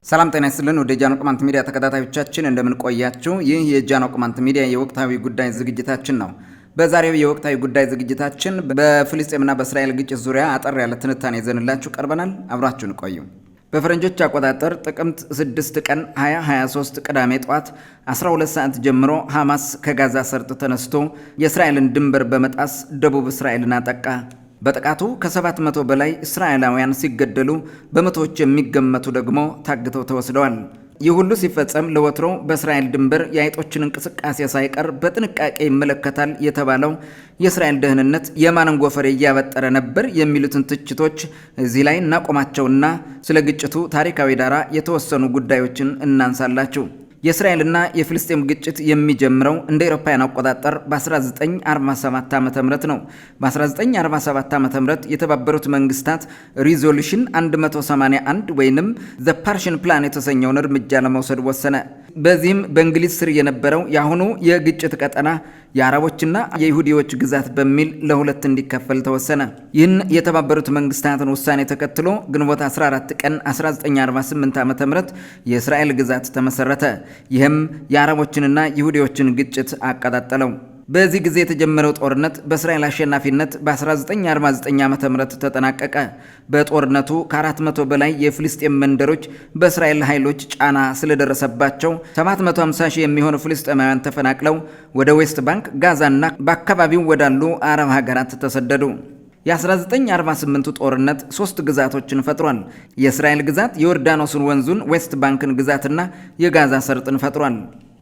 ሰላም ጤና ይስጥልን ወደ ጃኖ ቅማንት ሚዲያ ተከታታዮቻችን እንደምን ቆያችሁ? ይህ የጃኖ ቅማንት ሚዲያ የወቅታዊ ጉዳይ ዝግጅታችን ነው። በዛሬው የወቅታዊ ጉዳይ ዝግጅታችን በፍልስጤምና በእስራኤል ግጭት ዙሪያ አጠር ያለ ትንታኔ ይዘንላችሁ ቀርበናል። አብራችሁን ቆዩ። በፈረንጆች አቆጣጠር ጥቅምት 6 ቀን 2023 ቅዳሜ ጧት 12 ሰዓት ጀምሮ ሐማስ ከጋዛ ሰርጥ ተነስቶ የእስራኤልን ድንበር በመጣስ ደቡብ እስራኤልን አጠቃ። በጥቃቱ ከ700 በላይ እስራኤላውያን ሲገደሉ በመቶዎች የሚገመቱ ደግሞ ታግተው ተወስደዋል። ይህ ሁሉ ሲፈጸም ለወትሮ በእስራኤል ድንበር የአይጦችን እንቅስቃሴ ሳይቀር በጥንቃቄ ይመለከታል የተባለው የእስራኤል ደህንነት የማንን ጎፈሬ እያበጠረ ነበር የሚሉትን ትችቶች እዚህ ላይ እናቆማቸውና ስለ ግጭቱ ታሪካዊ ዳራ የተወሰኑ ጉዳዮችን እናንሳላችሁ። የእስራኤልና የፍልስጤም ግጭት የሚጀምረው እንደ አውሮፓውያን አቆጣጠር በ1947 ዓ.ም ነው። በ1947 ዓ.ም የተባበሩት መንግስታት ሪዞሉሽን 181 ወይንም ዘ ፓርሽን ፕላን የተሰኘውን እርምጃ ለመውሰድ ወሰነ። በዚህም በእንግሊዝ ስር የነበረው የአሁኑ የግጭት ቀጠና የአረቦችና የይሁዲዎች ግዛት በሚል ለሁለት እንዲከፈል ተወሰነ። ይህን የተባበሩት መንግስታትን ውሳኔ ተከትሎ ግንቦት 14 ቀን 1948 ዓ.ም የእስራኤል ግዛት ተመሰረተ። ይህም የአረቦችንና ይሁዲዎችን ግጭት አቀጣጠለው። በዚህ ጊዜ የተጀመረው ጦርነት በእስራኤል አሸናፊነት በ1949 ዓ.ም ተጠናቀቀ። በጦርነቱ ከ400 በላይ የፍልስጤም መንደሮች በእስራኤል ኃይሎች ጫና ስለደረሰባቸው 750 ሺህ የሚሆኑ ፍልስጤማውያን ተፈናቅለው ወደ ዌስት ባንክ፣ ጋዛና በአካባቢው ወዳሉ አረብ ሀገራት ተሰደዱ። የ1948ቱ ጦርነት 3 ግዛቶችን ፈጥሯል። የእስራኤል ግዛት የዮርዳኖስን ወንዙን ዌስት ባንክን ግዛትና የጋዛ ሰርጥን ፈጥሯል።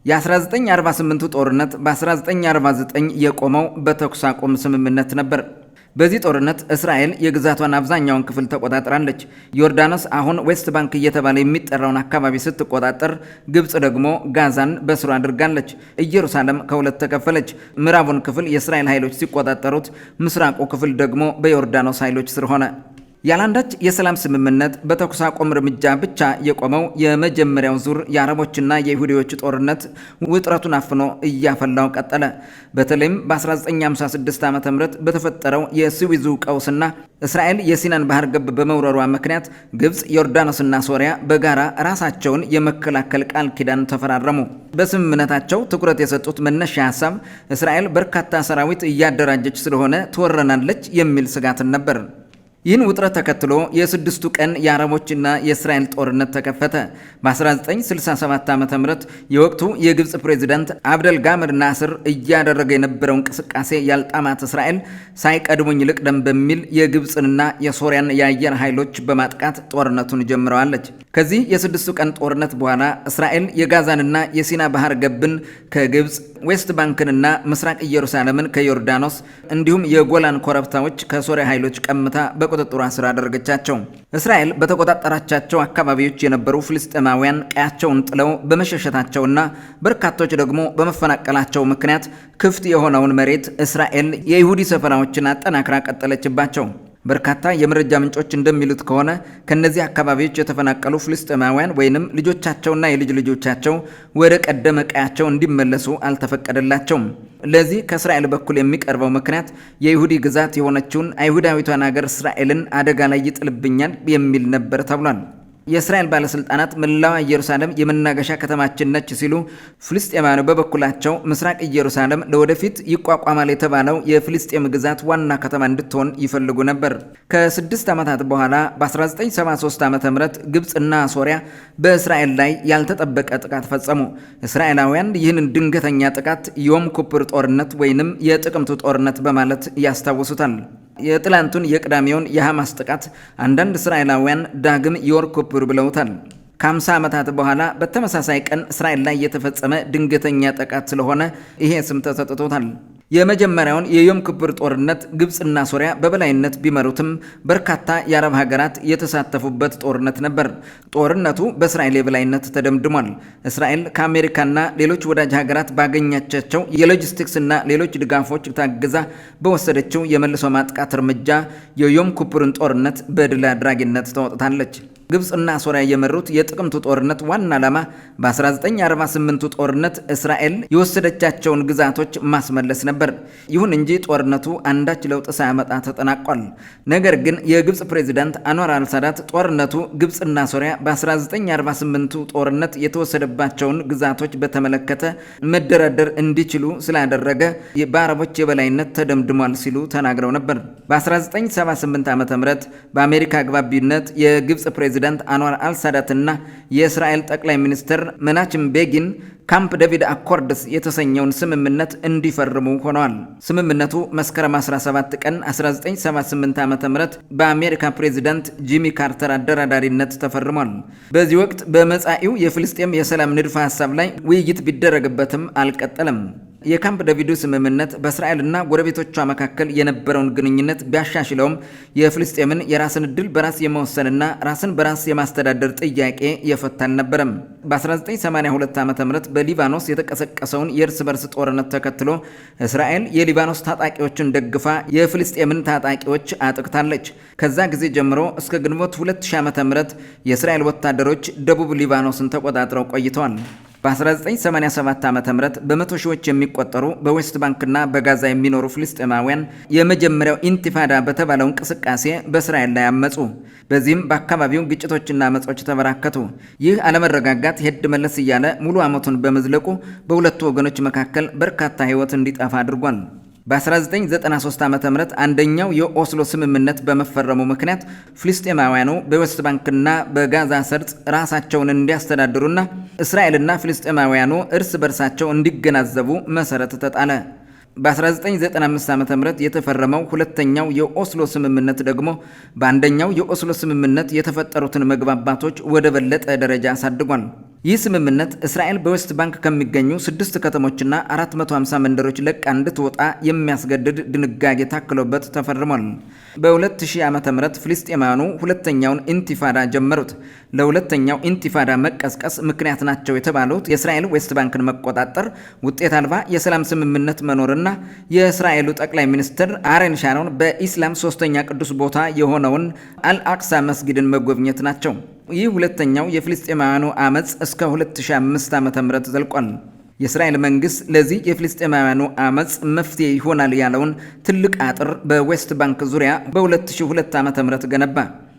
የ1948ቱ ጦርነት በ1949 የቆመው በተኩስ አቁም ስምምነት ነበር። በዚህ ጦርነት እስራኤል የግዛቷን አብዛኛውን ክፍል ተቆጣጥራለች። ዮርዳኖስ አሁን ዌስት ባንክ እየተባለ የሚጠራውን አካባቢ ስትቆጣጠር፣ ግብጽ ደግሞ ጋዛን በስሩ አድርጋለች። ኢየሩሳሌም ከሁለት ተከፈለች። ምዕራቡን ክፍል የእስራኤል ኃይሎች ሲቆጣጠሩት፣ ምስራቁ ክፍል ደግሞ በዮርዳኖስ ኃይሎች ስር ሆነ። ያላንዳች የሰላም ስምምነት በተኩስ አቁም እርምጃ ብቻ የቆመው የመጀመሪያው ዙር የአረቦችና የይሁዲዎች ጦርነት ውጥረቱን አፍኖ እያፈላው ቀጠለ። በተለይም በ1956 ዓ.ም በተፈጠረው የስዊዙ ቀውስና እስራኤል የሲናን ባህር ገብ በመውረሯ ምክንያት ግብጽ፣ ዮርዳኖስና ሶሪያ በጋራ ራሳቸውን የመከላከል ቃል ኪዳን ተፈራረሙ። በስምምነታቸው ትኩረት የሰጡት መነሻ ሀሳብ እስራኤል በርካታ ሰራዊት እያደራጀች ስለሆነ ትወረናለች የሚል ስጋትን ነበር። ይህን ውጥረት ተከትሎ የስድስቱ ቀን የአረቦችና የእስራኤል ጦርነት ተከፈተ። በ1967 ዓ.ም የወቅቱ የግብጽ ፕሬዚዳንት አብደል ጋመድ ናስር እያደረገ የነበረው እንቅስቃሴ ያልጣማት እስራኤል ሳይቀድሙኝ ልቅደም በሚል የግብጽንና የሶሪያን የአየር ኃይሎች በማጥቃት ጦርነቱን ጀምረዋለች። ከዚህ የስድስቱ ቀን ጦርነት በኋላ እስራኤል የጋዛንና የሲና ባህር ገብን ከግብጽ፣ ዌስት ባንክንና ምስራቅ ኢየሩሳሌምን ከዮርዳኖስ እንዲሁም የጎላን ኮረብታዎች ከሶሪያ ኃይሎች ቀምታ በቁጥጥሯ ስር አደረገቻቸው። እስራኤል በተቆጣጠራቻቸው አካባቢዎች የነበሩ ፍልስጤማውያን ቀያቸውን ጥለው በመሸሸታቸውና በርካቶች ደግሞ በመፈናቀላቸው ምክንያት ክፍት የሆነውን መሬት እስራኤል የይሁዲ ሰፈራዎችን አጠናክራ ቀጠለችባቸው። በርካታ የመረጃ ምንጮች እንደሚሉት ከሆነ ከነዚህ አካባቢዎች የተፈናቀሉ ፍልስጤማውያን ወይንም ልጆቻቸውና የልጅ ልጆቻቸው ወደ ቀደመ ቀያቸው እንዲመለሱ አልተፈቀደላቸውም። ለዚህ ከእስራኤል በኩል የሚቀርበው ምክንያት የይሁዲ ግዛት የሆነችውን አይሁዳዊቷን ሀገር እስራኤልን አደጋ ላይ ይጥልብኛል የሚል ነበር ተብሏል። የእስራኤል ባለስልጣናት መላዋ ኢየሩሳሌም የመናገሻ ከተማችን ነች ሲሉ፣ ፍልስጤማውያኑ በበኩላቸው ምስራቅ ኢየሩሳሌም ለወደፊት ይቋቋማል የተባለው የፍልስጤም ግዛት ዋና ከተማ እንድትሆን ይፈልጉ ነበር። ከ6 ዓመታት በኋላ በ1973 ዓ.ም ግብጽና ሶሪያ በእስራኤል ላይ ያልተጠበቀ ጥቃት ፈጸሙ። እስራኤላውያን ይህንን ድንገተኛ ጥቃት ዮም ኩፕር ጦርነት ወይንም የጥቅምቱ ጦርነት በማለት ያስታውሱታል። የትላንቱን የቅዳሜውን የሐማስ ጥቃት አንዳንድ እስራኤላውያን ዳግም ዮም ኩፕር ብለውታል። ከ50 ዓመታት በኋላ በተመሳሳይ ቀን እስራኤል ላይ የተፈጸመ ድንገተኛ ጥቃት ስለሆነ ይሄ ስም ተሰጥቶታል። የመጀመሪያውን የዮም ኩፕር ጦርነት ግብጽና ሶሪያ በበላይነት ቢመሩትም በርካታ የአረብ ሀገራት የተሳተፉበት ጦርነት ነበር። ጦርነቱ በእስራኤል የበላይነት ተደምድሟል። እስራኤል ከአሜሪካና ሌሎች ወዳጅ ሀገራት ባገኛቻቸው የሎጂስቲክስና ሌሎች ድጋፎች ታግዛ በወሰደችው የመልሶ ማጥቃት እርምጃ የዮም ኩፕርን ጦርነት በድል አድራጊነት ተወጥታለች። ግብፅና ሶሪያ የመሩት የጥቅምቱ ጦርነት ዋና ዓላማ በ1948ቱ ጦርነት እስራኤል የወሰደቻቸውን ግዛቶች ማስመለስ ነበር። ይሁን እንጂ ጦርነቱ አንዳች ለውጥ ሳያመጣ ተጠናቋል። ነገር ግን የግብፅ ፕሬዝዳንት አንዋር አልሳዳት ጦርነቱ ግብፅና ሶሪያ በ1948ቱ ጦርነት የተወሰደባቸውን ግዛቶች በተመለከተ መደራደር እንዲችሉ ስላደረገ በአረቦች የበላይነት ተደምድሟል ሲሉ ተናግረው ነበር። በ1978 ዓ.ም በአሜሪካ አግባቢነት የግብፅ ፕሬዝዳንት አንዋር አልሳዳትና የእስራኤል ጠቅላይ ሚኒስትር መናችም ቤጊን ካምፕ ዴቪድ አኮርድስ የተሰኘውን ስምምነት እንዲፈርሙ ሆነዋል። ስምምነቱ መስከረም 17 ቀን 1978 ዓ.ም በአሜሪካ ፕሬዝዳንት ጂሚ ካርተር አደራዳሪነት ተፈርሟል። በዚህ ወቅት በመጻኢው የፍልስጤም የሰላም ንድፈ ሐሳብ ላይ ውይይት ቢደረግበትም አልቀጠለም። የካምፕ ዴቪዱ ስምምነት በእስራኤልና ጎረቤቶቿ መካከል የነበረውን ግንኙነት ቢያሻሽለውም የፍልስጤምን የራስን ዕድል በራስ የመወሰንና ራስን በራስ የማስተዳደር ጥያቄ የፈታ አልነበረም። በ1982 ዓ.ም በሊባኖስ የተቀሰቀሰውን የእርስ በርስ ጦርነት ተከትሎ እስራኤል የሊባኖስ ታጣቂዎችን ደግፋ የፍልስጤምን ታጣቂዎች አጥቅታለች። ከዛ ጊዜ ጀምሮ እስከ ግንቦት 2000 ዓ.ም የእስራኤል ወታደሮች ደቡብ ሊባኖስን ተቆጣጥረው ቆይተዋል። በ1987 ዓ.ም በመቶ ሺዎች የሚቆጠሩ በዌስት ባንክና በጋዛ የሚኖሩ ፍልስጤማውያን የመጀመሪያው ኢንቲፋዳ በተባለው እንቅስቃሴ በእስራኤል ላይ አመጹ። በዚህም በአካባቢው ግጭቶችና አመጾች ተበራከቱ። ይህ አለመረጋጋት ሄድ መለስ እያለ ሙሉ ዓመቱን በመዝለቁ በሁለቱ ወገኖች መካከል በርካታ ሕይወት እንዲጠፋ አድርጓል። በ1993 ዓ.ም አንደኛው የኦስሎ ስምምነት በመፈረሙ ምክንያት ፍልስጤማውያኑ በዌስት ባንክና በጋዛ ሰርጥ ራሳቸውን እንዲያስተዳድሩና እስራኤልና ፍልስጤማውያኑ እርስ በርሳቸው እንዲገናዘቡ መሰረት ተጣለ። በ1995 ዓ.ም የተፈረመው ሁለተኛው የኦስሎ ስምምነት ደግሞ በአንደኛው የኦስሎ ስምምነት የተፈጠሩትን መግባባቶች ወደ በለጠ ደረጃ አሳድጓል። ይህ ስምምነት እስራኤል በዌስት ባንክ ከሚገኙ 6 ከተሞችና 450 መንደሮች ለቃ እንድትወጣ የሚያስገድድ ድንጋጌ ታክሎበት ተፈርሟል። በ2000 ዓ.ም ፍልስጤማውያኑ ሁለተኛውን ኢንቲፋዳ ጀመሩት። ለሁለተኛው ኢንቲፋዳ መቀስቀስ ምክንያት ናቸው የተባሉት የእስራኤል ዌስት ባንክን መቆጣጠር፣ ውጤት አልባ የሰላም ስምምነት መኖርና የእስራኤሉ ጠቅላይ ሚኒስትር አሬን ሻሮን በኢስላም ሶስተኛ ቅዱስ ቦታ የሆነውን አልአቅሳ መስጊድን መጎብኘት ናቸው። ይህ ሁለተኛው የፍልስጤማውያኑ አመጽ እስከ 2005 ዓ.ም ዘልቋል። የእስራኤል መንግስት ለዚህ የፍልስጤማውያኑ አመጽ መፍትሄ ይሆናል ያለውን ትልቅ አጥር በዌስት ባንክ ዙሪያ በ2002 ዓ.ም ገነባ።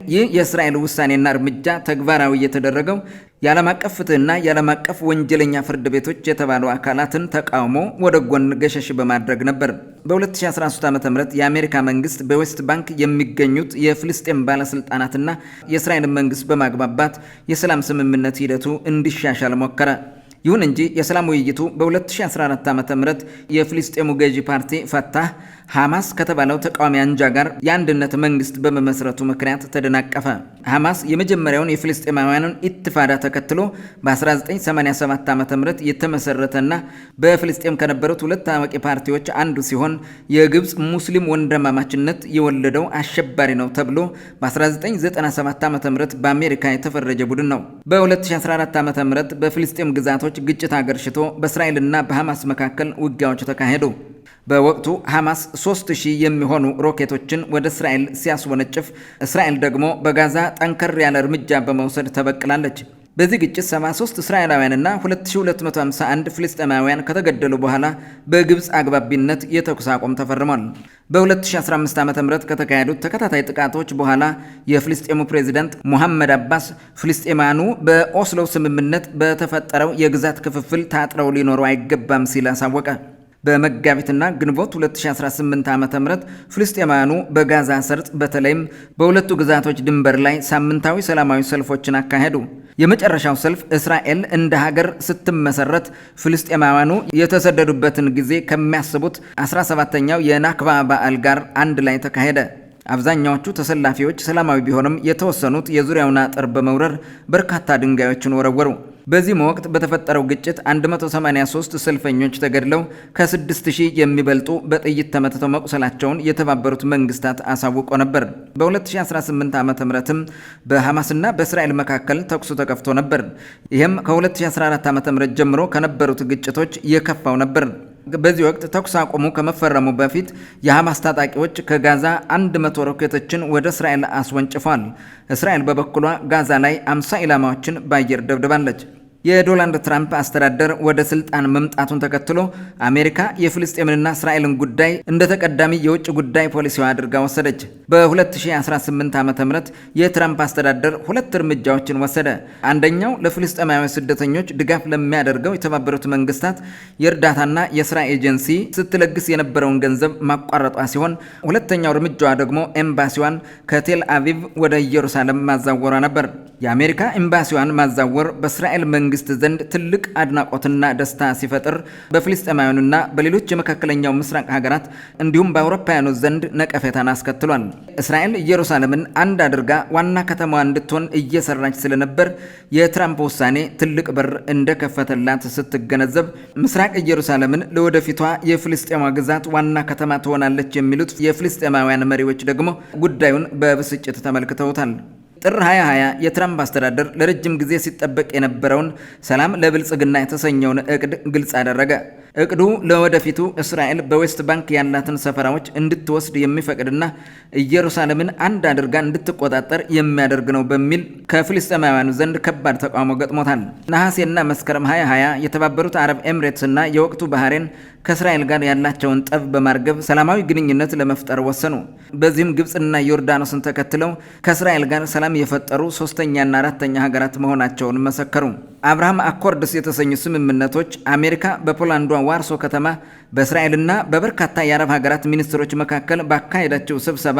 ይህ የእስራኤል ውሳኔና እርምጃ ተግባራዊ የተደረገው የዓለም አቀፍ ፍትህና የዓለም አቀፍ ወንጀለኛ ፍርድ ቤቶች የተባሉ አካላትን ተቃውሞ ወደ ጎን ገሸሽ በማድረግ ነበር። በ2013 ዓ.ም የአሜሪካ መንግስት በዌስት ባንክ የሚገኙት የፍልስጤም ባለስልጣናትና የእስራኤል መንግስት በማግባባት የሰላም ስምምነት ሂደቱ እንዲሻሻል ሞከረ። ይሁን እንጂ የሰላም ውይይቱ በ2014 ዓ.ም የፍልስጤሙ ገዢ ፓርቲ ፈታህ ሐማስ ከተባለው ተቃዋሚ አንጃ ጋር የአንድነት መንግስት በመመስረቱ ምክንያት ተደናቀፈ። ሐማስ የመጀመሪያውን የፍልስጤማውያንን ኢትፋዳ ተከትሎ በ1987 ዓ.ም የተመሰረተና በፍልስጤም ከነበሩት ሁለት ታዋቂ ፓርቲዎች አንዱ ሲሆን የግብፅ ሙስሊም ወንድማማችነት የወለደው አሸባሪ ነው ተብሎ በ1997 ዓ.ም በአሜሪካ የተፈረጀ ቡድን ነው። በ2014 ዓ.ም በፍልስጤም ግዛቶች ግጭት አገርሽቶ በእስራኤልና በሐማስ መካከል ውጊያዎች ተካሄዱ። በወቅቱ ሐማስ 3000 የሚሆኑ ሮኬቶችን ወደ እስራኤል ሲያስወነጭፍ፣ እስራኤል ደግሞ በጋዛ ጠንከር ያለ እርምጃ በመውሰድ ተበቅላለች። በዚህ ግጭት 73 እስራኤላውያንና 2251 ፍልስጤማውያን ከተገደሉ በኋላ በግብፅ አግባቢነት የተኩስ አቁም ተፈርሟል። በ2015 ዓ.ም ከተካሄዱት ተከታታይ ጥቃቶች በኋላ የፍልስጤሙ ፕሬዝዳንት ሙሐመድ አባስ ፍልስጤማኑ በኦስሎ ስምምነት በተፈጠረው የግዛት ክፍፍል ታጥረው ሊኖሩ አይገባም ሲል አሳወቀ። በመጋቢትና ግንቦት 2018 ዓ.ም ፍልስጤማውያኑ በጋዛ ሰርጥ በተለይም በሁለቱ ግዛቶች ድንበር ላይ ሳምንታዊ ሰላማዊ ሰልፎችን አካሄዱ። የመጨረሻው ሰልፍ እስራኤል እንደ ሀገር ስትመሰረት ፍልስጤማውያኑ የተሰደዱበትን ጊዜ ከሚያስቡት 17ኛው የናክባ በዓል ጋር አንድ ላይ ተካሄደ። አብዛኛዎቹ ተሰላፊዎች ሰላማዊ ቢሆንም የተወሰኑት የዙሪያውን አጥር በመውረር በርካታ ድንጋዮችን ወረወሩ። በዚህም ወቅት በተፈጠረው ግጭት 183 ሰልፈኞች ተገድለው ከ6000 የሚበልጡ በጥይት ተመትተው መቁሰላቸውን የተባበሩት መንግስታት አሳውቆ ነበር። በ2018 ዓ.ም በሐማስና በእስራኤል መካከል ተኩስ ተከፍቶ ነበር። ይህም ከ2014 ዓ.ም ጀምሮ ከነበሩት ግጭቶች የከፋው ነበር። በዚህ ወቅት ተኩስ አቁሙ ከመፈረሙ በፊት የሐማስ ታጣቂዎች ከጋዛ 100 ሮኬቶችን ወደ እስራኤል አስወንጭፏል። እስራኤል በበኩሏ ጋዛ ላይ 50 ኢላማዎችን በአየር ደብድባለች። የዶናልድ ትራምፕ አስተዳደር ወደ ስልጣን መምጣቱን ተከትሎ አሜሪካ የፍልስጤምንና እስራኤልን ጉዳይ እንደ ተቀዳሚ የውጭ ጉዳይ ፖሊሲዋ አድርጋ ወሰደች። በ2018 ዓ.ም የትራምፕ አስተዳደር 2 እርምጃዎችን ወሰደ። አንደኛው ለፍልስጤማውያን ስደተኞች ድጋፍ ለሚያደርገው የተባበሩት መንግስታት የእርዳታና የስራ ኤጀንሲ ስትለግስ የነበረውን ገንዘብ ማቋረጧ ሲሆን፣ ሁለተኛው እርምጃዋ ደግሞ ኤምባሲዋን ከቴል አቪቭ ወደ ኢየሩሳሌም ማዛወሯ ነበር። የአሜሪካ ኤምባሲዋን ማዛወር በእስራኤል መንግስት ዘንድ ትልቅ አድናቆትና ደስታ ሲፈጥር፣ በፍልስጤማውያኑና በሌሎች የመካከለኛው ምስራቅ ሀገራት እንዲሁም በአውሮፓውያኑ ዘንድ ነቀፌታን አስከትሏል። እስራኤል ኢየሩሳሌምን አንድ አድርጋ ዋና ከተማዋ እንድትሆን እየሰራች ስለነበር የትራምፕ ውሳኔ ትልቅ በር እንደከፈተላት ስትገነዘብ፣ ምስራቅ ኢየሩሳሌምን ለወደፊቷ የፍልስጤማ ግዛት ዋና ከተማ ትሆናለች የሚሉት የፍልስጤማውያን መሪዎች ደግሞ ጉዳዩን በብስጭት ተመልክተውታል። ጥር 2020 የትራምፕ አስተዳደር ለረጅም ጊዜ ሲጠበቅ የነበረውን ሰላም ለብልጽግና የተሰኘውን እቅድ ግልጽ አደረገ። እቅዱ ለወደፊቱ እስራኤል በዌስት ባንክ ያላትን ሰፈራዎች እንድትወስድ የሚፈቅድና ኢየሩሳሌምን አንድ አድርጋ እንድትቆጣጠር የሚያደርግ ነው በሚል ከፍልስጤማውያኑ ዘንድ ከባድ ተቃውሞ ገጥሞታል። ነሐሴና መስከረም 2020 የተባበሩት አረብ ኤምሬትስና የወቅቱ ባህሬን ከእስራኤል ጋር ያላቸውን ጠብ በማርገብ ሰላማዊ ግንኙነት ለመፍጠር ወሰኑ። በዚህም ግብፅና ዮርዳኖስን ተከትለው ከእስራኤል ጋር ሰላም የፈጠሩ ሶስተኛና አራተኛ ሀገራት መሆናቸውን መሰከሩ። አብርሃም አኮርድስ የተሰኙ ስምምነቶች አሜሪካ በፖላንዷ ዋርሶ ከተማ በእስራኤልና በበርካታ የአረብ ሀገራት ሚኒስትሮች መካከል ባካሄደችው ስብሰባ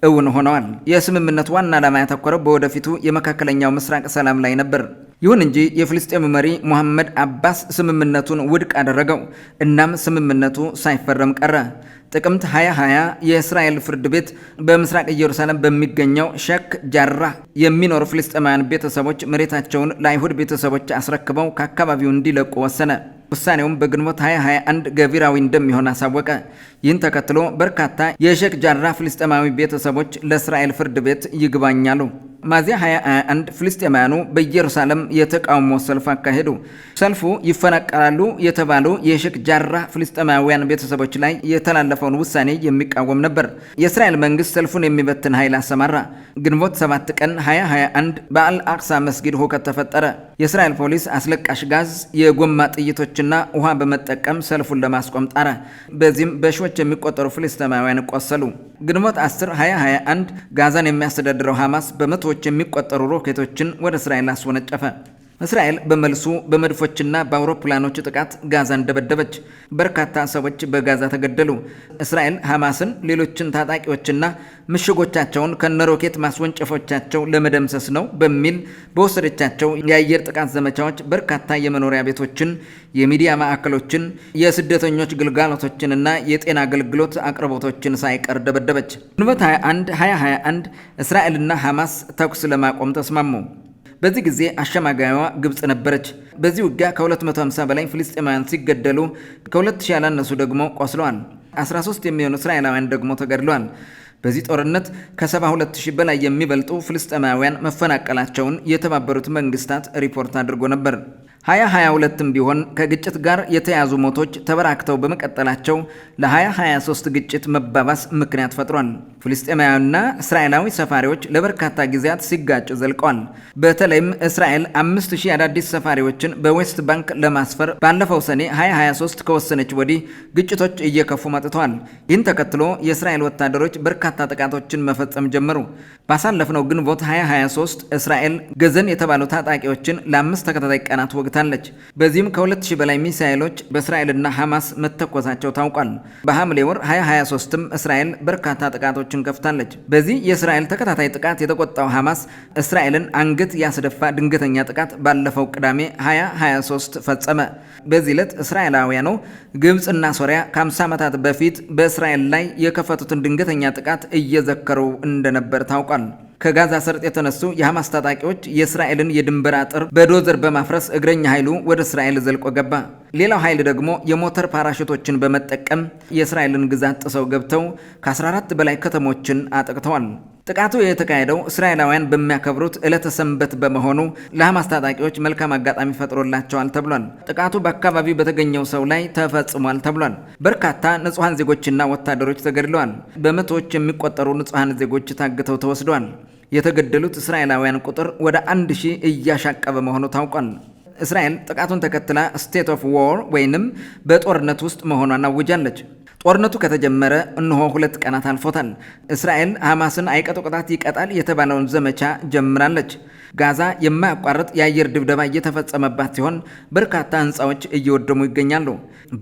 እውን ሆነዋል። የስምምነቱ ዋና ዓላማ ያተኮረው በወደፊቱ የመካከለኛው ምስራቅ ሰላም ላይ ነበር። ይሁን እንጂ የፍልስጤም መሪ ሙሐመድ አባስ ስምምነቱን ውድቅ አደረገው። እናም ስምምነቱ ሳይፈረም ቀረ። ጥቅምት 2020 የእስራኤል ፍርድ ቤት በምስራቅ ኢየሩሳሌም በሚገኘው ሼክ ጃራህ የሚኖሩ ፍልስጤማውያን ቤተሰቦች መሬታቸውን ለአይሁድ ቤተሰቦች አስረክበው ከአካባቢው እንዲለቁ ወሰነ። ውሳኔውም በግንቦት 2021 ገቢራዊ እንደሚሆን አሳወቀ። ይህን ተከትሎ በርካታ የሼክ ጃራህ ፍልስጤማዊ ቤተሰቦች ለእስራኤል ፍርድ ቤት ይግባኛሉ። ሚያዝያ 2021 ፍልስጤማውያኑ በኢየሩሳሌም የተቃውሞ ሰልፍ አካሄዱ። ሰልፉ ይፈናቀላሉ የተባሉ የሼክ ጃራህ ፍልስጤማውያን ቤተሰቦች ላይ የተላለፈውን ውሳኔ የሚቃወም ነበር። የእስራኤል መንግስት ሰልፉን የሚበትን ኃይል አሰማራ። ግንቦት 7 ቀን 2021 በአልአቅሳ መስጊድ ሁከት ተፈጠረ። የእስራኤል ፖሊስ አስለቃሽ ጋዝ፣ የጎማ ጥይቶችና ውሃ በመጠቀም ሰልፉን ለማስቆም ጣረ። በዚህም በሺዎች የሚቆጠሩ ፍልስጤማውያን ቆሰሉ። ግንቦት 10 2021 ጋዛን የሚያስተዳድረው ሐማስ በመቶዎች የሚቆጠሩ ሮኬቶችን ወደ እስራኤል አስወነጨፈ። እስራኤል በመልሱ በመድፎችና በአውሮፕላኖች ጥቃት ጋዛን ደበደበች። በርካታ ሰዎች በጋዛ ተገደሉ። እስራኤል ሐማስን፣ ሌሎችን ታጣቂዎችና ምሽጎቻቸውን ከነሮኬት ማስወንጨፎቻቸው ለመደምሰስ ነው በሚል በወሰደቻቸው የአየር ጥቃት ዘመቻዎች በርካታ የመኖሪያ ቤቶችን፣ የሚዲያ ማዕከሎችን፣ የስደተኞች ግልጋሎቶችንና የጤና አገልግሎት አቅርቦቶችን ሳይቀር ደበደበች። ግንቦት 21 2021 እስራኤልና ሐማስ ተኩስ ለማቆም ተስማሙ። በዚህ ጊዜ አሸማጋይዋ ግብፅ ነበረች። በዚህ ውጊያ ከ250 በላይ ፍልስጤማውያን ሲገደሉ ከ2000 ያላነሱ ደግሞ ቆስለዋል። 13 የሚሆኑ እስራኤላውያን ደግሞ ተገድለዋል። በዚህ ጦርነት ከ72000 በላይ የሚበልጡ ፍልስጤማውያን መፈናቀላቸውን የተባበሩት መንግስታት ሪፖርት አድርጎ ነበር። 2022ም ቢሆን ከግጭት ጋር የተያዙ ሞቶች ተበራክተው በመቀጠላቸው ለ2023 ግጭት መባባስ ምክንያት ፈጥሯል። ፍልስጤማውያንና እስራኤላዊ ሰፋሪዎች ለበርካታ ጊዜያት ሲጋጩ ዘልቀዋል። በተለይም እስራኤል 5000 አዳዲስ ሰፋሪዎችን በዌስት ባንክ ለማስፈር ባለፈው ሰኔ 2023 ከወሰነች ወዲህ ግጭቶች እየከፉ መጥተዋል። ይህን ተከትሎ የእስራኤል ወታደሮች በርካታ ጥቃቶችን መፈጸም ጀመሩ። ባሳለፍነው ግንቦት 2023 እስራኤል ገዘን የተባሉ ታጣቂዎችን ለ5 ተከታታይ ቀናት ወግታለች። በዚህም ከ2000 በላይ ሚሳኤሎች በእስራኤልና ሐማስ መተኮሳቸው ታውቋል። በሐምሌ ወር 2023ም እስራኤል በርካታ ጥቃቶችን ከፍታለች። በዚህ የእስራኤል ተከታታይ ጥቃት የተቆጣው ሐማስ እስራኤልን አንገት ያስደፋ ድንገተኛ ጥቃት ባለፈው ቅዳሜ 2023 ፈጸመ። በዚህ ዕለት እስራኤላውያኑ ግብፅና ሶሪያ ከ50 ዓመታት በፊት በእስራኤል ላይ የከፈቱትን ድንገተኛ ጥቃት እየዘከሩ እንደነበር ታውቋል። ከጋዛ ሰርጥ የተነሱ የሐማስ ታጣቂዎች የእስራኤልን የድንበር አጥር በዶዘር በማፍረስ እግረኛ ኃይሉ ወደ እስራኤል ዘልቆ ገባ። ሌላው ኃይል ደግሞ የሞተር ፓራሹቶችን በመጠቀም የእስራኤልን ግዛት ጥሰው ገብተው ከ14 በላይ ከተሞችን አጥቅተዋል። ጥቃቱ የተካሄደው እስራኤላውያን በሚያከብሩት ዕለተ ሰንበት በመሆኑ ለሐማስ ታጣቂዎች መልካም አጋጣሚ ፈጥሮላቸዋል ተብሏል። ጥቃቱ በአካባቢው በተገኘው ሰው ላይ ተፈጽሟል ተብሏል። በርካታ ንጹሐን ዜጎችና ወታደሮች ተገድለዋል። በመቶዎች የሚቆጠሩ ንጹሐን ዜጎች ታግተው ተወስደዋል። የተገደሉት እስራኤላውያን ቁጥር ወደ 1000 እያሻቀበ መሆኑ ታውቋል። እስራኤል ጥቃቱን ተከትላ ስቴት ኦፍ ዎር ወይንም በጦርነት ውስጥ መሆኗን አውጃለች። ጦርነቱ ከተጀመረ እነሆ 2 ቀናት አልፎታል። እስራኤል ሐማስን አይቀጡ ቅጣት ይቀጣል የተባለውን ዘመቻ ጀምራለች። ጋዛ የማያቋርጥ የአየር ድብደባ እየተፈጸመባት ሲሆን በርካታ ሕንፃዎች እየወደሙ ይገኛሉ።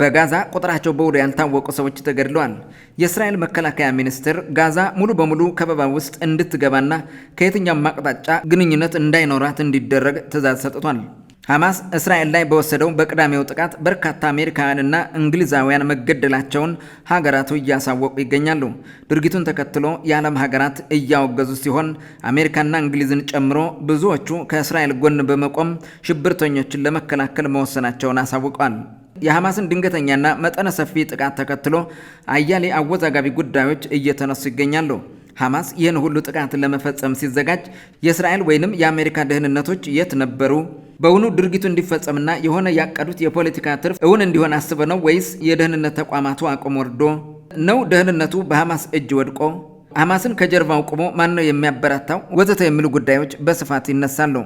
በጋዛ ቁጥራቸው በውል ያልታወቁ ሰዎች ተገድለዋል። የእስራኤል መከላከያ ሚኒስቴር ጋዛ ሙሉ በሙሉ ከበባ ውስጥ እንድትገባና ከየትኛውም አቅጣጫ ግንኙነት እንዳይኖራት እንዲደረግ ትዕዛዝ ሰጥቷል። ሐማስ እስራኤል ላይ በወሰደው በቅዳሜው ጥቃት በርካታ አሜሪካውያንና እንግሊዛውያን መገደላቸውን ሀገራቱ እያሳወቁ ይገኛሉ። ድርጊቱን ተከትሎ የዓለም ሀገራት እያወገዙ ሲሆን አሜሪካና እንግሊዝን ጨምሮ ብዙዎቹ ከእስራኤል ጎን በመቆም ሽብርተኞችን ለመከላከል መወሰናቸውን አሳውቀዋል። የሐማስን ድንገተኛና መጠነ ሰፊ ጥቃት ተከትሎ አያሌ አወዛጋቢ ጉዳዮች እየተነሱ ይገኛሉ። ሐማስ ይህን ሁሉ ጥቃት ለመፈጸም ሲዘጋጅ የእስራኤል ወይንም የአሜሪካ ደህንነቶች የት ነበሩ? በውኑ ድርጊቱ እንዲፈጸምና የሆነ ያቀዱት የፖለቲካ ትርፍ እውን እንዲሆን አስበ ነው ወይስ የደህንነት ተቋማቱ አቅም ወርዶ ነው? ደህንነቱ በሐማስ እጅ ወድቆ ሐማስን ከጀርባው ቆሞ ማን ነው የሚያበረታው? ወዘተ የሚሉ ጉዳዮች በስፋት ይነሳሉ።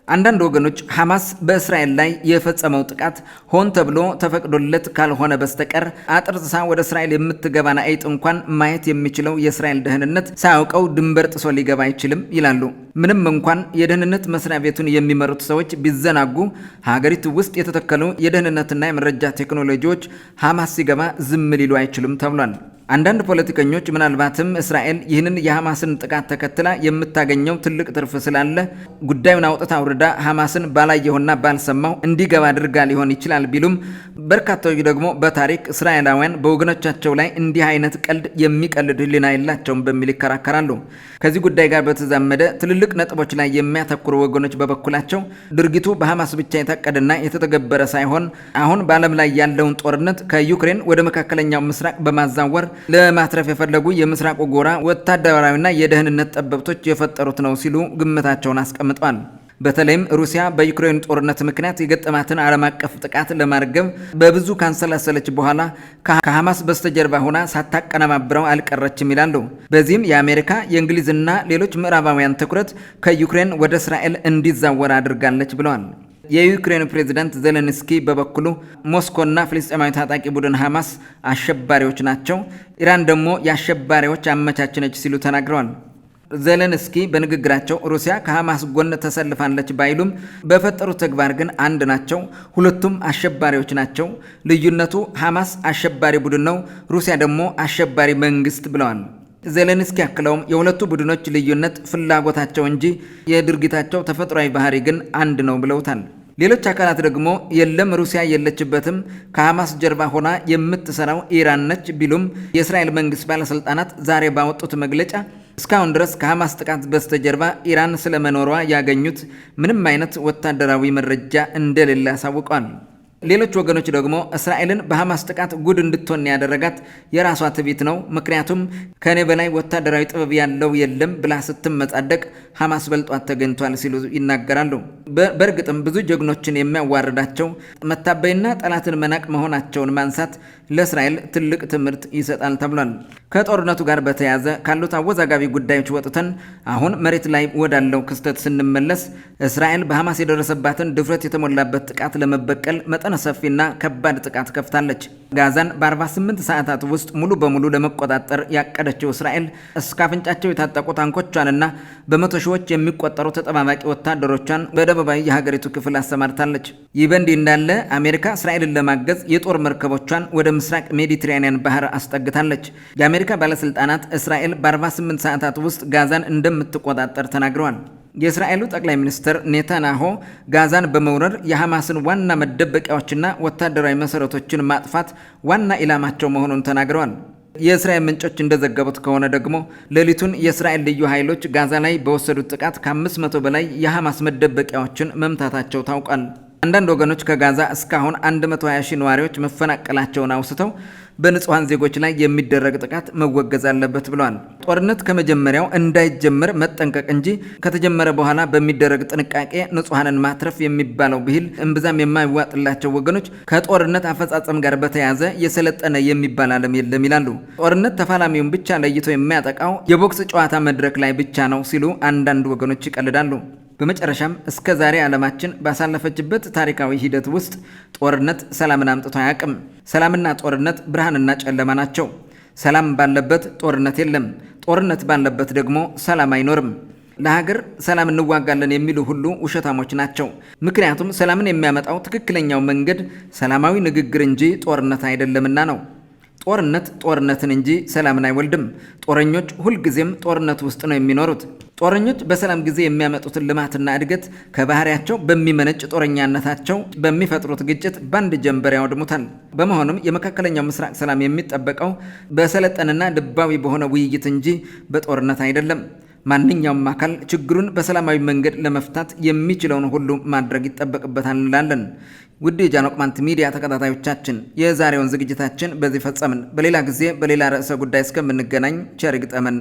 አንዳንድ ወገኖች ሐማስ በእስራኤል ላይ የፈጸመው ጥቃት ሆን ተብሎ ተፈቅዶለት ካልሆነ በስተቀር አጥርጥሳ ወደ እስራኤል የምትገባና አይጥ እንኳን ማየት የሚችለው የእስራኤል ደህንነት ሳያውቀው ድንበር ጥሶ ሊገባ አይችልም ይላሉ። ምንም እንኳን የደህንነት መስሪያ ቤቱን የሚመሩት ሰዎች ቢዘናጉ ሀገሪቱ ውስጥ የተተከሉ የደህንነትና የመረጃ ቴክኖሎጂዎች ሐማስ ሲገባ ዝም ሊሉ አይችሉም ተብሏል። አንዳንድ ፖለቲከኞች ምናልባትም እስራኤል ይህንን የሐማስን ጥቃት ተከትላ የምታገኘው ትልቅ ትርፍ ስላለ ጉዳዩን አውጥታ አውርዳ ሐማስን ባላየውና ባልሰማው እንዲገባ አድርጋ ሊሆን ይችላል ቢሉም በርካታዎች ደግሞ በታሪክ እስራኤላውያን በወገኖቻቸው ላይ እንዲህ አይነት ቀልድ የሚቀልድ ሕሊና የላቸውም በሚል ይከራከራሉ። ከዚህ ጉዳይ ጋር በተዛመደ ትልልቅ ነጥቦች ላይ የሚያተኩሩ ወገኖች በበኩላቸው ድርጊቱ በሐማስ ብቻ የታቀደና የተተገበረ ሳይሆን አሁን በዓለም ላይ ያለውን ጦርነት ከዩክሬን ወደ መካከለኛው ምስራቅ በማዛወር ለማትረፍ የፈለጉ የምስራቁ ጎራ ወታደራዊና የደህንነት ጠበብቶች የፈጠሩት ነው ሲሉ ግምታቸውን አስቀምጠዋል። በተለይም ሩሲያ በዩክሬን ጦርነት ምክንያት የገጠማትን ዓለም አቀፍ ጥቃት ለማርገብ በብዙ ካንሰላሰለች በኋላ ከሐማስ በስተጀርባ ሆና ሳታቀነባብረው አልቀረችም ይላሉ። በዚህም የአሜሪካ የእንግሊዝና ሌሎች ምዕራባውያን ትኩረት ከዩክሬን ወደ እስራኤል እንዲዛወር አድርጋለች ብለዋል። የዩክሬን ፕሬዝዳንት ዜሌንስኪ በበኩሉ ሞስኮና ፍልስጤማዊ ታጣቂ ቡድን ሐማስ አሸባሪዎች ናቸው፣ ኢራን ደግሞ የአሸባሪዎች አመቻች ነች ሲሉ ተናግረዋል። ዜሌንስኪ በንግግራቸው ሩሲያ ከሐማስ ጎን ተሰልፋለች ባይሉም በፈጠሩት ተግባር ግን አንድ ናቸው፣ ሁለቱም አሸባሪዎች ናቸው። ልዩነቱ ሐማስ አሸባሪ ቡድን ነው፣ ሩሲያ ደግሞ አሸባሪ መንግስት ብለዋል። ዜሌንስኪ አክለውም የሁለቱ ቡድኖች ልዩነት ፍላጎታቸው እንጂ የድርጊታቸው ተፈጥሯዊ ባህሪ ግን አንድ ነው ብለውታል። ሌሎች አካላት ደግሞ የለም ሩሲያ የለችበትም፣ ከሐማስ ጀርባ ሆና የምትሰራው ኢራን ነች ቢሉም የእስራኤል መንግስት ባለስልጣናት ዛሬ ባወጡት መግለጫ እስካሁን ድረስ ከሐማስ ጥቃት በስተጀርባ ኢራን ስለመኖሯ ያገኙት ምንም አይነት ወታደራዊ መረጃ እንደሌለ አሳውቀዋል። ሌሎች ወገኖች ደግሞ እስራኤልን በሐማስ ጥቃት ጉድ እንድትሆን ያደረጋት የራሷ ትዕቢት ነው፣ ምክንያቱም ከኔ በላይ ወታደራዊ ጥበብ ያለው የለም ብላ ስትመጻደቅ ሐማስ በልጧት ተገኝቷል ሲሉ ይናገራሉ። በእርግጥም ብዙ ጀግኖችን የሚያዋርዳቸው መታበይና ጠላትን መናቅ መሆናቸውን ማንሳት ለእስራኤል ትልቅ ትምህርት ይሰጣል ተብሏል። ከጦርነቱ ጋር በተያያዘ ካሉት አወዛጋቢ ጉዳዮች ወጥተን አሁን መሬት ላይ ወዳለው ክስተት ስንመለስ እስራኤል በሐማስ የደረሰባትን ድፍረት የተሞላበት ጥቃት ለመበቀል መጠነ ሰፊና ከባድ ጥቃት ከፍታለች። ጋዛን በ48 ሰዓታት ውስጥ ሙሉ በሙሉ ለመቆጣጠር ያቀደችው እስራኤል እስከ አፍንጫቸው የታጠቁ ታንኮቿንና በመቶ ሺዎች የሚቆጠሩ ተጠባባቂ ወታደሮቿን በደቡባዊ የሀገሪቱ ክፍል አሰማርታለች። ይህ በእንዲህ እንዳለ አሜሪካ እስራኤልን ለማገዝ የጦር መርከቦቿን ወደ ምስራቅ ሜዲትራኒያን ባህር አስጠግታለች። የአሜሪካ ባለስልጣናት እስራኤል በ48 ሰዓታት ውስጥ ጋዛን እንደምትቆጣጠር ተናግረዋል። የእስራኤሉ ጠቅላይ ሚኒስትር ኔታንያሁ ጋዛን በመውረር የሐማስን ዋና መደበቂያዎችና ወታደራዊ መሰረቶችን ማጥፋት ዋና ኢላማቸው መሆኑን ተናግረዋል። የእስራኤል ምንጮች እንደዘገቡት ከሆነ ደግሞ ሌሊቱን የእስራኤል ልዩ ኃይሎች ጋዛ ላይ በወሰዱት ጥቃት ከ500 በላይ የሐማስ መደበቂያዎችን መምታታቸው ታውቋል። አንዳንድ ወገኖች ከጋዛ እስካሁን 120 ሺህ ነዋሪዎች መፈናቀላቸውን አውስተው በንጹሃን ዜጎች ላይ የሚደረግ ጥቃት መወገዝ አለበት ብለዋል። ጦርነት ከመጀመሪያው እንዳይጀመር መጠንቀቅ እንጂ ከተጀመረ በኋላ በሚደረግ ጥንቃቄ ንጹሃንን ማትረፍ የሚባለው ብሂል እምብዛም የማይዋጥላቸው ወገኖች ከጦርነት አፈጻጸም ጋር በተያያዘ የሰለጠነ የሚባል ዓለም የለም ይላሉ። ጦርነት ተፋላሚውን ብቻ ለይቶ የሚያጠቃው የቦክስ ጨዋታ መድረክ ላይ ብቻ ነው ሲሉ አንዳንድ ወገኖች ይቀልዳሉ። በመጨረሻም እስከ ዛሬ ዓለማችን ባሳለፈችበት ታሪካዊ ሂደት ውስጥ ጦርነት ሰላምን አምጥቶ አያውቅም። ሰላምና ጦርነት ብርሃንና ጨለማ ናቸው። ሰላም ባለበት ጦርነት የለም። ጦርነት ባለበት ደግሞ ሰላም አይኖርም። ለሀገር ሰላም እንዋጋለን የሚሉ ሁሉ ውሸታሞች ናቸው። ምክንያቱም ሰላምን የሚያመጣው ትክክለኛው መንገድ ሰላማዊ ንግግር እንጂ ጦርነት አይደለምና ነው። ጦርነት ጦርነትን እንጂ ሰላምን አይወልድም። ጦረኞች ሁልጊዜም ጦርነት ውስጥ ነው የሚኖሩት። ጦረኞች በሰላም ጊዜ የሚያመጡትን ልማትና እድገት ከባህሪያቸው በሚመነጭ ጦረኛነታቸው በሚፈጥሩት ግጭት በአንድ ጀንበር ያወድሙታል። በመሆኑም የመካከለኛው ምስራቅ ሰላም የሚጠበቀው በሰለጠንና ልባዊ በሆነ ውይይት እንጂ በጦርነት አይደለም። ማንኛውም አካል ችግሩን በሰላማዊ መንገድ ለመፍታት የሚችለውን ሁሉ ማድረግ ይጠበቅበታል እንላለን። ውድ የጃኖ ቅማንት ሚዲያ ተከታታዮቻችን የዛሬውን ዝግጅታችን በዚህ ፈጸምን። በሌላ ጊዜ በሌላ ርዕሰ ጉዳይ እስከምንገናኝ ቸር ይግጠመን።